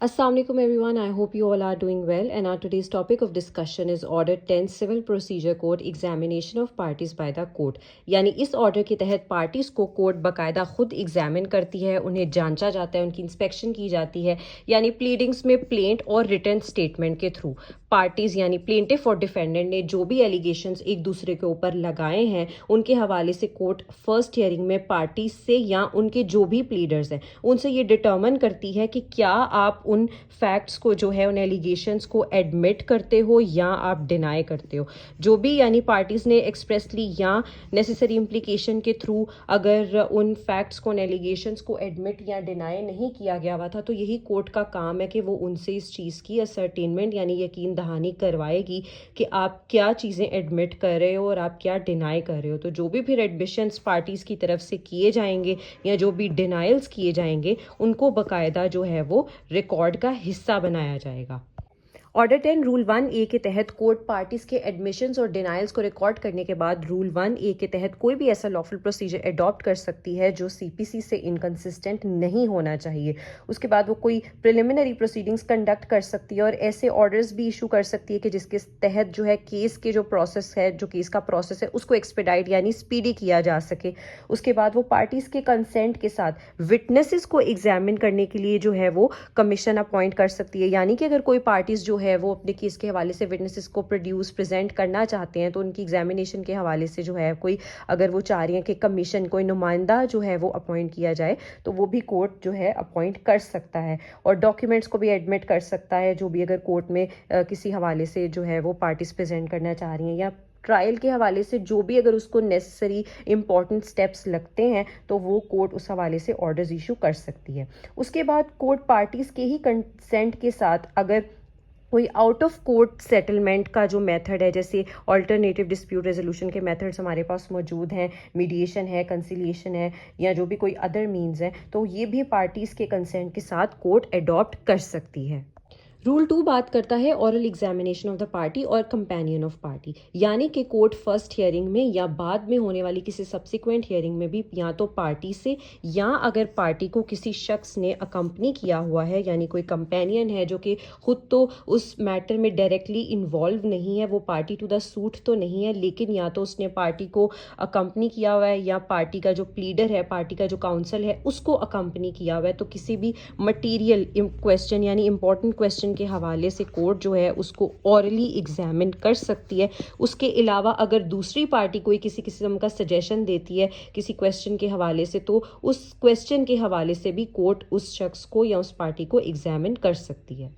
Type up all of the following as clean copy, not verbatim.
Assalamu alaikum everyone. I hope you all are doing well, and our today's topic of discussion is Order 10 Civil Procedure Code Examination of Parties by the Court. यानी इस order के तहत parties को court बाकायदा खुद examine करती है, उन्हें जांचा जाता है, उनकी इंस्पेक्शन की जाती है, यानी प्लीडिंग्स में प्लेंट और रिटर्न स्टेटमेंट के थ्रू पार्टीज यानी प्लेंटिफ और डिफेंडेंट ने जो भी एलिगेशंस एक दूसरे के ऊपर लगाए हैं उनके हवाले से कोर्ट फर्स्ट हियरिंग में पार्टीज से या उनके जो भी प्लीडर्स हैं उनसे ये डिटर्मन करती है कि क्या आप उन फैक्ट्स को जो है उन एलिगेशंस को एडमिट करते हो या आप डिनाई करते हो. जो भी यानी पार्टीज ने एक्सप्रेसली या नेसेसरी इम्प्लीकेशन के थ्रू अगर उन फैक्ट्स को उन एलिगेशंस को एडमिट या डिनाई नहीं किया गया हुआ था तो यही कोर्ट का काम है कि वो उनसे इस चीज़ की असरटेनमेंट यानी यकीन दहानी करवाएगी कि आप क्या चीज़ें एडमिट कर रहे हो और आप क्या डिनाई कर रहे हो. तो जो भी फिर एडमिशंस पार्टीज़ की तरफ से किए जाएंगे या जो भी डिनाइल्स किए जाएंगे उनको बाकायदा जो है वो रिकॉर्ड का हिस्सा बनाया जाएगा. ऑर्डर 10 रूल 1A के तहत कोर्ट पार्टीज के एडमिशंस और डिनाइल्स को रिकॉर्ड करने के बाद रूल 1A के तहत कोई भी ऐसा लॉफुल प्रोसीजर अडॉप्ट कर सकती है जो CPC से इनकंसिस्टेंट नहीं होना चाहिए. उसके बाद वो कोई प्रिलिमिनरी प्रोसीडिंग्स कंडक्ट कर सकती है और ऐसे ऑर्डर्स भी इशू कर सकती है कि जिसके तहत जो है केस के जो प्रोसेस है जो केस का प्रोसेस है उसको एक्सपेडाइट यानी स्पीडी किया जा सके. उसके बाद वो पार्टीज के कंसेंट के साथ विटनेसेस को एग्जामिन करने के लिए जो है वो कमीशन अपॉइंट कर सकती है. यानी कि अगर कोई पार्टीज जो है वो अपने केस के हवाले से विटनेसेस को प्रेजेंट करना चाहते हैं तो उनकी एग्जामिनेशन के हवाले से जो है कोई अगर वो चाह रही हैं कि कमीशन कोई नुमाइंदा जो है वो अपॉइंट किया जाए तो वो भी कोर्ट जो है अपॉइंट कर सकता है और डॉक्यूमेंट्स को भी एडमिट कर सकता है जो भी अगर कोर्ट में किसी हवाले से जो है वो पार्टीज प्रेजेंट करना चाह रही हैं या ट्रायल के हवाले से जो भी अगर उसको नेसेसरी इंपॉर्टेंट स्टेप्स लगते हैं तो वो कोर्ट उस हवाले से ऑर्डर्स इशू कर सकती है. उसके बाद कोर्ट पार्टीज के ही कंसेंट के साथ अगर कोई आउट ऑफ कोर्ट सेटलमेंट का जो मेथड है जैसे ऑल्टरनेटिव डिस्प्यूट रेजोल्यूशन के मेथड्स हमारे पास मौजूद हैं, मीडिएशन है, कंसिलिएशन है या जो भी कोई अदर मीन्स हैं तो ये भी पार्टीज़ के कंसेंट के साथ कोर्ट अडॉप्ट कर सकती है. रूल 2 बात करता है oral examination of the party और कंपेनियन ऑफ पार्टी. यानी कि कोर्ट फर्स्ट हियरिंग में या बाद में होने वाली किसी सब्सिक्वेंट हियरिंग में भी या तो पार्टी से या अगर पार्टी को किसी शख्स ने अकम्पनी किया हुआ है यानी कोई कंपेनियन है जो कि खुद तो उस मैटर में डायरेक्टली इन्वॉल्व नहीं है, वो पार्टी टू द सूट तो नहीं है लेकिन या तो उसने पार्टी को अकम्पनी किया हुआ है या पार्टी का जो प्लीडर है, पार्टी का जो काउंसिल है उसको अकम्पनी किया हुआ है, तो किसी भी मटीरियल क्वेश्चन यानी इंपॉर्टेंट क्वेश्चन के हवाले से कोर्ट जो है उसको ऑरली एग्जामिन कर सकती है. उसके अलावा अगर दूसरी पार्टी कोई किसी किस्म का सजेशन देती है किसी क्वेश्चन के हवाले से तो उस क्वेश्चन के हवाले से भी कोर्ट उस शख्स को या उस पार्टी को एग्जामिन कर सकती है.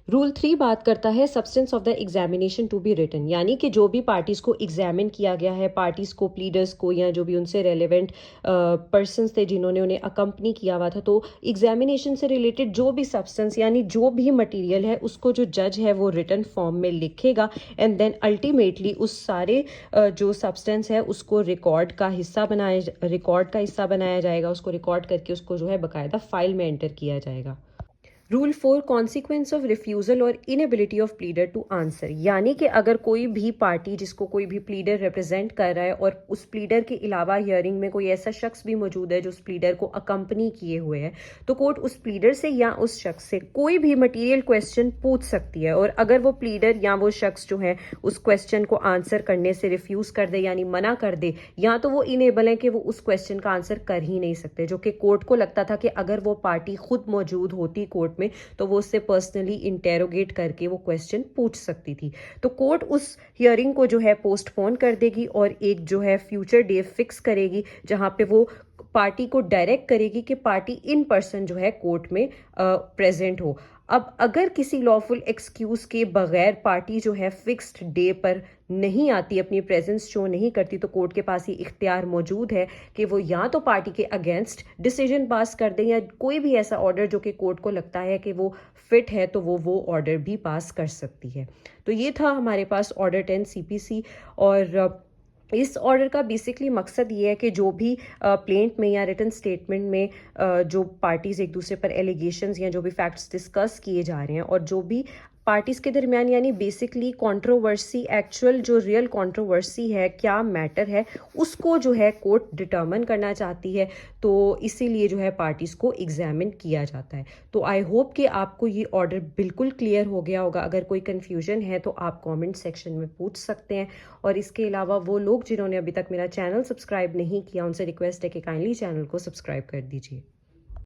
रूल 3 बात करता है substance of the examination to be written. यानी कि जो भी पार्टीज़ को एग्जामिन किया गया है, पार्टीज़ को, प्लीडर्स को या जो भी उनसे रेलेवेंट पर्सनस थे जिन्होंने उन्हें अकम्पनी किया हुआ था, तो एग्जामिनेशन से रिलेटेड जो भी सब्सटेंस यानी जो भी मटेरियल है उसको जो जज है वो रिटन फॉर्म में लिखेगा एंड देन अल्टीमेटली उस सारे जो सब्सटेंस है उसको रिकॉर्ड का हिस्सा बनाया जाएगा. उसको रिकॉर्ड करके उसको जो है बाकायदा फाइल में एंटर किया जाएगा. रूल 4 कॉन्सिक्वेंस ऑफ रिफ्यूज़ल और inability of pleader to answer. यानी कि अगर कोई भी पार्टी जिसको कोई भी प्लीडर रिप्रेजेंट कर रहा है और उस प्लीडर के अलावा हियरिंग में कोई ऐसा शख्स भी मौजूद है जो उस प्लीडर को अकम्पनी किए हुए है तो कोर्ट उस प्लीडर से या उस शख्स से कोई भी मटीरियल क्वेश्चन पूछ सकती है और अगर वो प्लीडर या वो शख्स जो है उस क्वेश्चन को आंसर करने से रिफ्यूज़ कर दे यानी मना कर दे या तो वो इनेबल है कि वो उस क्वेश्चन का आंसर कर ही नहीं सकते, जो कि कोर्ट को लगता था कि अगर वो पार्टी खुद मौजूद होती कोर्ट में तो वो उससे पर्सनली इंटेरोगेट करके वो क्वेश्चन पूछ सकती थी. तो कोर्ट उस हियरिंग को जो है पोस्टपोन कर देगी और एक जो है फ्यूचर डे फिक्स करेगी जहां पे वो पार्टी को डायरेक्ट करेगी कि पार्टी इन पर्सन जो है कोर्ट में प्रेजेंट हो. अब अगर किसी लॉफुल एक्सक्यूज के बगैर पार्टी जो है फिक्स्ड डे पर नहीं आती, अपनी प्रेजेंस शो नहीं करती, तो कोर्ट के पास ये इख्तियार मौजूद है कि वो या तो पार्टी के अगेंस्ट डिसीजन पास कर दें या कोई भी ऐसा ऑर्डर जो कि कोर्ट को लगता है कि वो फिट है तो वो ऑर्डर भी पास कर सकती है. तो ये था हमारे पास ऑर्डर 10 CPC और इस ऑर्डर का बेसिकली मकसद ये है कि जो भी प्लेंट में या रिटन स्टेटमेंट में जो पार्टीज़ एक दूसरे पर एलिगेशंस या जो भी फैक्ट्स डिस्कस किए जा रहे हैं और जो भी پارٹیز کے درمیان، یعنی بیسکلی کنٹروورسی، ایکچوئل جو ریئل کنٹروورسی ہے، کیا میٹر ہے، اس کو جو ہے کورٹ ڈٹرمن کرنا چاہتی ہے، تو اسی لیے جو ہے پارٹیز کو ایگزامن کیا جاتا ہے. تو آئی ہوپ کہ آپ کو یہ آرڈر بالکل کلیئر ہو گیا ہوگا. اگر کوئی کنفیوژن ہے تو آپ کامنٹ سیکشن میں پوچھ سکتے ہیں. اور اس کے علاوہ وہ لوگ جنہوں نے ابھی تک میرا چینل سبسکرائب نہیں کیا، ان سے ریکویسٹ ہے کہ کائنڈلی چینل کو سبسکرائب کر دیجیے.